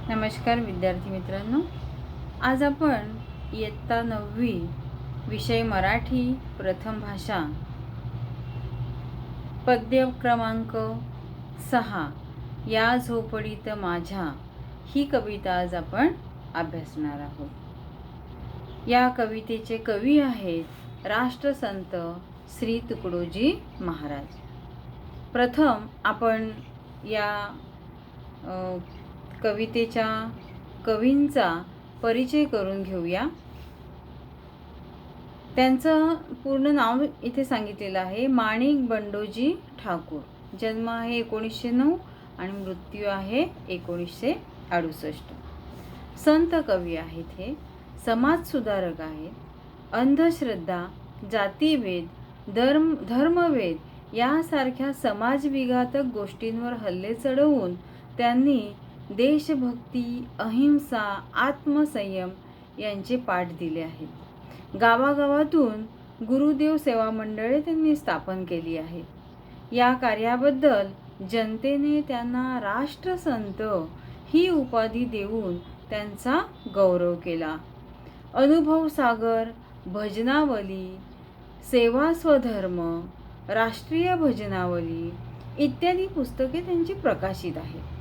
नमस्कार विद्यार्थी मित्रांनो, आज आपण इयत्ता 9वी विषय मराठी प्रथम भाषा पद्य क्रमांक 6 या झोपडीत माझ्या ही कविता आज आपण अभ्यासणार आहोत। या कवितेचे कवी आहेत राष्ट्रसंत श्री तुकडोजी महाराज। प्रथम आपण या कवितेच्या कवींचा परिचय करून घेऊया। त्यांचं पूर्ण नाव इथे सांगितलेलं आहे, माणिक बंडोजी ठाकूर। जन्म आहे 1909 आणि मृत्यू आहे 1968। संत कवी आहेत, हे समाजसुधारक आहेत। अंधश्रद्धा, जातीभेद, धर्मभेद यासारख्या समाजविघातक गोष्टींवर हल्ले चढवून त्यांनी देशभक्ती, अहिंसा, आत्मसंयम यांचे पाठ दिले आहेत। गावागावातून गुरुदेव सेवा मंडळे त्यांनी स्थापन केली आहेत। या कार्याबद्दल जनतेने त्यांना राष्ट्रसंत ही उपाधी देऊन त्यांचा गौरव केला। अनुभव सागर, भजनावली, सेवा स्वधर्म, राष्ट्रीय भजनावली इत्यादी पुस्तके त्यांची प्रकाशित आहेत।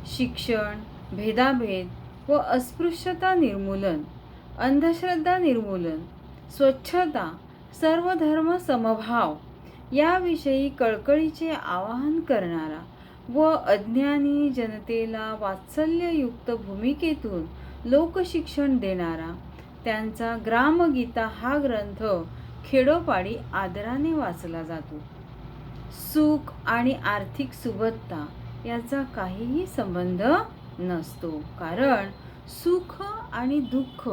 शिक्षण, भेदाभेद व अस्पृश्यता निर्मूलन, अंधश्रद्धा निर्मूलन, स्वच्छता, सर्वधर्म समभाव याविषयी कळकळीचे आवाहन करणारा व अज्ञानी जनतेला वात्सल्ययुक्त भूमिकेतून लोकशिक्षण देणारा त्यांचा ग्रामगीता हा ग्रंथ खेडोपाडी आदराने वाचला जातो। सुख आणि आर्थिक सुबत्ता याचा काहीही संबंध नसतो, कारण सुख आणि दुःख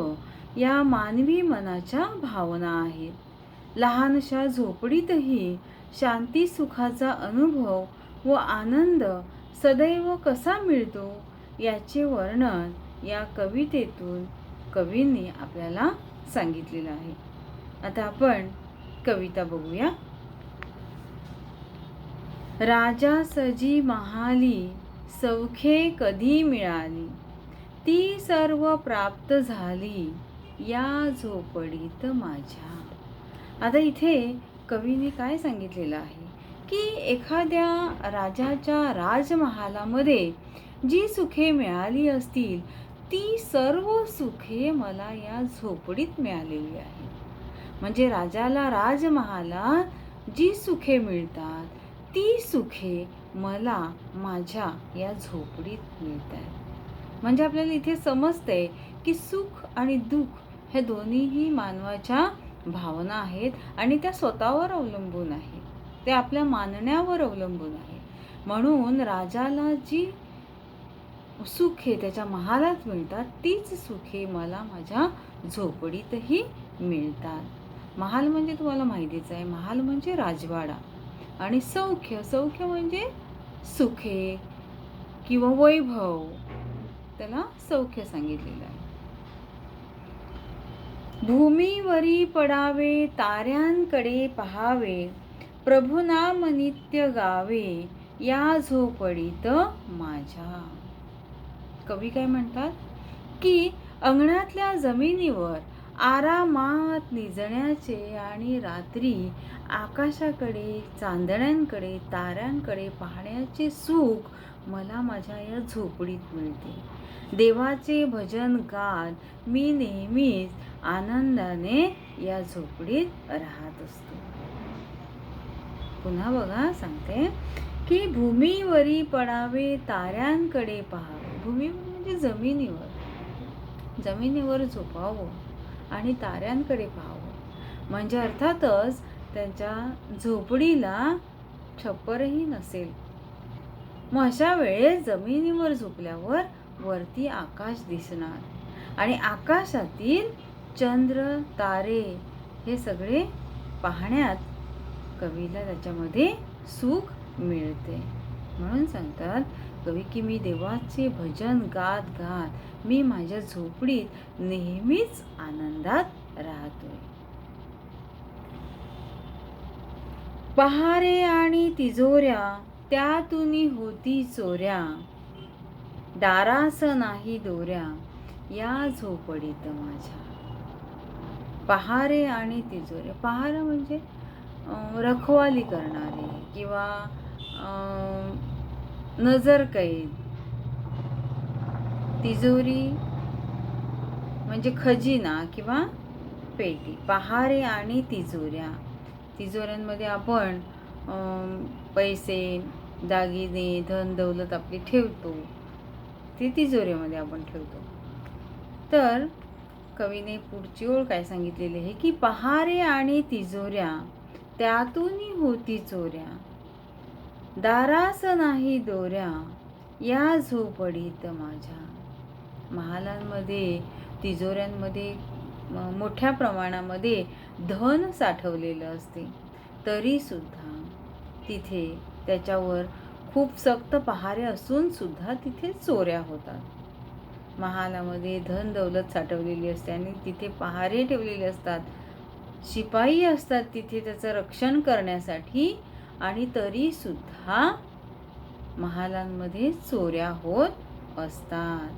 या मानवी मनाच्या भावना आहेत। लहानशा झोपडीतही शांती सुखाचा अनुभव व आनंद सदैव कसा मिळतो याचे वर्णन या कवितेतून कवींनी आपल्याला सांगितलेलं आहे। आता आपण कविता बघूया। राजा सजी महाली सौखे कधी मिळाली, ती सर्व प्राप्त झाली या झोपडीत माझ्या। आता इथे कवीने काय सांगितलेलं आहे की एखाद्या राजाच्या राजमहालामध्ये जी सुखे मिळाली असतील ती सर्व सुखे मला या झोपडीत मिळालेली आहेत। म्हणजे राजाला राजमहालात जी सुखे मिळतात ती सुखे मला माझ्या या झोपडीत मिळतात। म्हणजे आपल्याला इथे समजते की सुख आणि दुःख हे दोन्हीही मानवाच्या भावना आहेत आणि त्या स्वतःवर अवलंबून आहेत, ते आपल्या मानण्यावर अवलंबून आहे। म्हणून राजाला जी सुखे त्याच्या महालात मिळतात तीच सुखे मला माझ्या झोपडीतही मिळतात। महाल म्हणजे तुम्हाला माहितीच आहे, महाल म्हणजे राजवाडा आणि सौख्य, सौख्य म्हणजे सुखे किंवा वैभव, त्याला सौख्य सांगितलेलं आहे। भूमीवरी पडावे ताऱ्यांकडे पहावे, प्रभुनाम नित्य गावे या झोपडीत माझ्या। कवी काय म्हणतात की अंगणातल्या जमिनीवर आरामात निजण्याचे आणि रात्री आकाशाकडे, चांदण्यांकडे, ताऱ्यांकडे पाहण्याचे सुख मला माझ्या या झोपडीत मिळते। देवाचे भजन गात मी नेहमीच आनंदाने या झोपडीत राहत असतो। पुन्हा बघा सांगते की भूमीवरी पडावे ताऱ्यांकडे पहावे। भूमी म्हणजे जमिनीवर, जमिनीवर झोपावं आणि ताऱ्यांकडे पाहावं। म्हणजे अर्थातच त्यांच्या झोपडीला छप्परही नसेल। मग अशा वेळेस जमिनीवर झोपल्यावर वरती आकाश दिसणार आणि आकाशातील चंद्र तारे हे सगळे पाहण्यात कवीला त्याच्यामध्ये सुख मिळते। म्हणून सांगतात कवी की मी देवाचे भजन गात गात मी माझ्या झोपडीत नेहमीच आनंदात राहतोय। पहारे आणि तिजोऱ्या त्यातून होती चोऱ्या, दारास नाही दोऱ्या या झोपडीत माझ्या. पहारे आणि तिजोऱ्या. पहार म्हणजे रखवाली करणारे किंवा नजरकैद. तिजोरी म्हणजे खजिना किंवा पेटी. पहारे आणि तिजोऱ्या. तिजोऱ्यांमध्ये आपण पैसे, दागिने, धन दौलत आपली ठेवतो. ती तिजोरीमध्ये आपण ठेवतो. तर कवीने पुढची ओळ काय सांगितलेली आहे की पहारे आणि तिजोऱ्या त्यातून होती चोऱ्या. दारास नाही दोऱ्या या झोपडीत माझ्या. महालांमध्ये, तिजोऱ्यांमध्ये मोठ्या प्रमाणामध्ये धन साठवलेलं असते, तरी सुद्धा तिथे त्याच्यावर खूप सक्त पहारे असून सुद्धा तिथे चोऱ्या होतात. महालामध्ये धन दौलत साठवलेली असते आणि तिथे पहारे ठेवलेले असतात, शिपाई असतात तिथे त्याचं रक्षण करण्यासाठी, आणि तरी सुद्धा महालांमध्ये चोऱ्या होत असतात.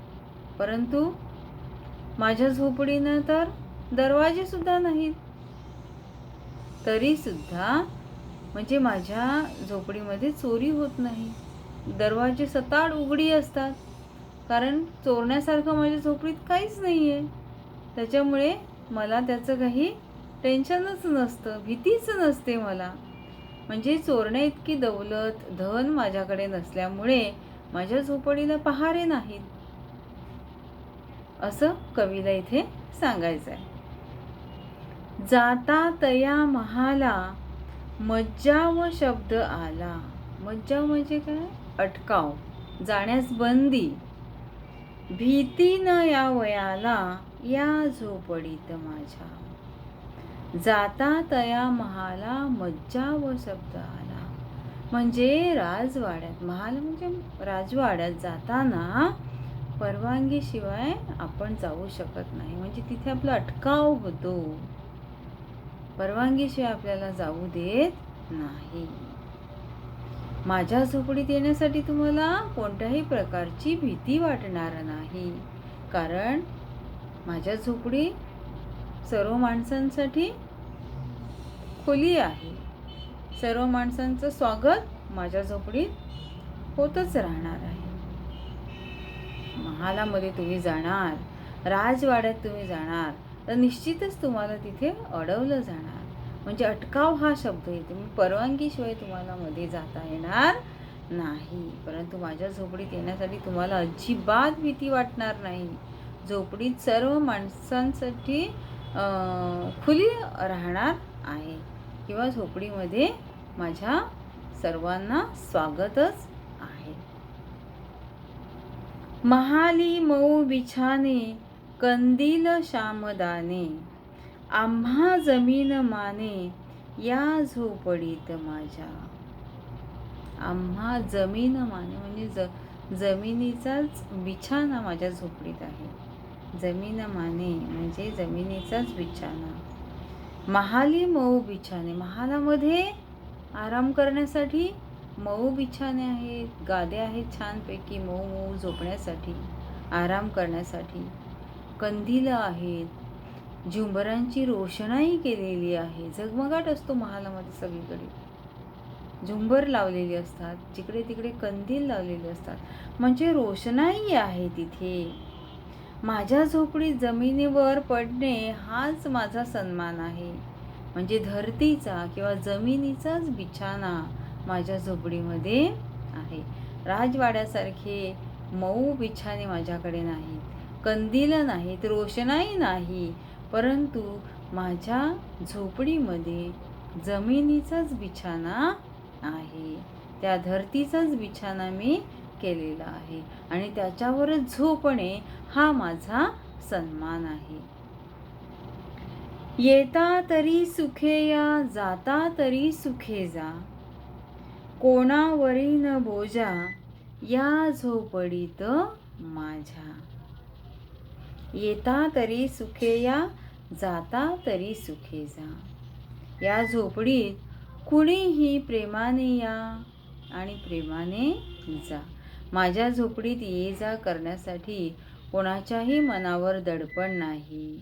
परंतु माझ्या झोपडीनं तर दरवाजे सुद्धा नाहीत, तरी सुद्धा म्हणजे माझ्या झोपडीमध्ये चोरी होत नाही. दरवाजे सताड उघडी असतात, कारण चोरण्यासारखं माझ्या झोपडीत काहीच नाही आहे. त्याच्यामुळे मला त्याचं काही टेन्शनच नसतं, भीतीच नसते मला. म्हणजे चोरण्या इतकी दौलत, धन माझ्याकडे नसल्यामुळे माझ्या झोपडीला पहारे नाहीत, असं कवीला इथे सांगायचं आहे. जाता तया महाला मज्जाव शब्द आला. मज्जाव म्हणजे काय? अटकाव, जाण्यास बंदी. भीती न या वयाला या झोपडीत माझ्या. जाता तया महाला मज्जाव शब्द आला म्हणजे राजवाड्यात, महाल म्हणजे राजवाड्यात जाताना परवानगीशिवाय आपण जाऊ शकत नाही. म्हणजे तिथे आपला अटकाव होतो, परवानगीशिवाय आपल्याला जाऊ देत नाही. माझ्या झोपडीत येण्यासाठी तुम्हाला कोणत्याही प्रकारची भीती वाटणार नाही, कारण माझ्या झोपडी सर्व माणसांसाठी खुली आहे. सर्व माणसांचं स्वागत माझ्या झोपडीत होतच राहणार आहे. महालामध्ये तुम्ही जाणार, राजवाड्यात तुम्ही जाणार, तर निश्चितच तुम्हाला तिथे अडवलं जाणार. म्हणजे अटकाव हा शब्द येतो. परवानगीशिवाय तुम्हाला मध्ये जाता येणार नाही. परंतु माझ्या झोपडीत येण्यासाठी तुम्हाला अजिबात भीती वाटणार नाही. झोपडीत सर्व माणसांसाठी खुली राहणार आहे, किंवा झोपडीमध्ये माझ्या सर्वांना स्वागतच आहे. महाली मऊ बिछाने कंदील श्यामदाने आम्हा जमीन माने या झोपडीत माझ्या. आम्हा जमीन माने म्हणजे जमिनीचाच बिछाना माझ्या झोपडीत आहे. जमीन माने म्हणजे जमिनीचाच बिछाना. महाली मऊ बिछाने, महालामध्ये आराम करण्यासाठी मऊ बिछाने आहेत, गाद्या आहेत छानपैकी मऊ मऊ झोपण्यासाठी, आराम करण्यासाठी. कंदील आहेत, झुंबरांची रोषणाई केलेली आहे. झगमगाट असतो महालामध्ये, सगळीकडे झुंबर लावलेली असतात, जिकडे तिकडे कंदील लावलेले असतात, म्हणजे रोषणाई आहे तिथे. माझ्या झोपडीत जमिनीवर पडणे हाच माझा सन्मान आहे. म्हणजे धरतीचा किंवा जमिनीचाच बिछाना माझ्या झोपडीमध्ये आहे. राजवाड्यासारखे मऊ बिछाने माझ्याकडे नाहीत, कंदील नाहीत, रोषणाई नाही, परंतु माझ्या झोपडीमध्ये जमिनीचाच बिछाना आहे. त्या धरतीचाच बिछाना मी केलेला आहे आणि त्याच्यावरच झोपणे हा माझा सन्मान आहे. येता तरी सुखे या, जाता तरी सुखे जा, कोणावरी न बोजा या झोपडीत माझ्या. येता तरी सुखे या, जाता तरी सुखे जा. या झोपडीत कुणीही प्रेमाने या आणि प्रेमाने जा. माझ्या झोपडीत ये जा करण्यासाठी कोणाच्याही मनावर दडपण नाही.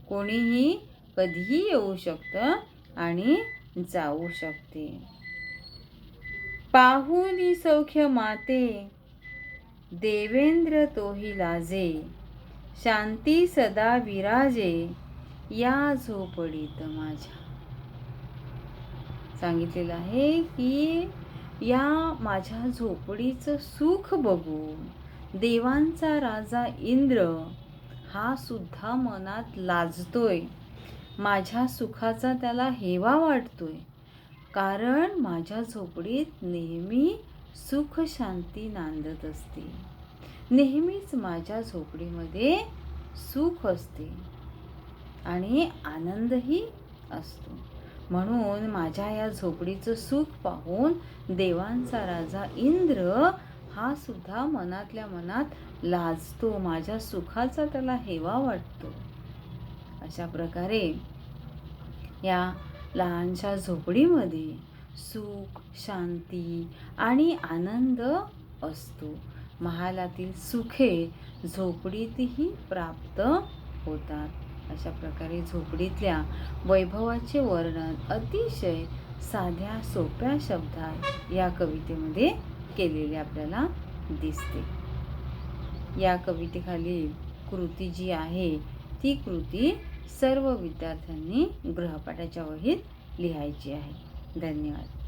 कोणीही कधीही येऊ शकतं आणि जाऊ शकते. पाहुनी सौख्य माते, देवेंद्र तोही लाजे. शांती सदा विराजे, या झोपडीत माझ्या. सांगितलेलं आहे की या माझ्या झोपडीचं सुख बघून देवांचा राजा इंद्र हा सुद्धा मनात लाजतोय. माझ्या सुखाचा त्याला हेवा वाटतोय, कारण माझ्या झोपडीत नेहमी सुख शांती नांदत असते. नेहमीच माझ्या झोपडीमध्ये सुख असते आणि आनंदही असतो. म्हणून माझ्या या झोपडीचं सुख पाहून देवांचा राजा इंद्र हा सुद्धा मनातल्या मनात लाजतो. माझ्या सुखाचा त्याला हेवा वाटतो. अशा प्रकारे या लहानशा झोपडीमध्ये सुख, शांती आणि आनंद असतो. महालातील सुखे झोपडीतही प्राप्त होतात. अशा प्रकारे झोपडीतल्या वैभवाचे वर्णन अतिशय साध्या सोप्या शब्दात या कवितेमध्ये केलेले आपल्याला दिसते. या कवितेखालील कृती जी आहे ती कृती सर्व विद्यार्थ्यांनी गृहपाठाच्या वहीत लिहायची आहे. धन्यवाद.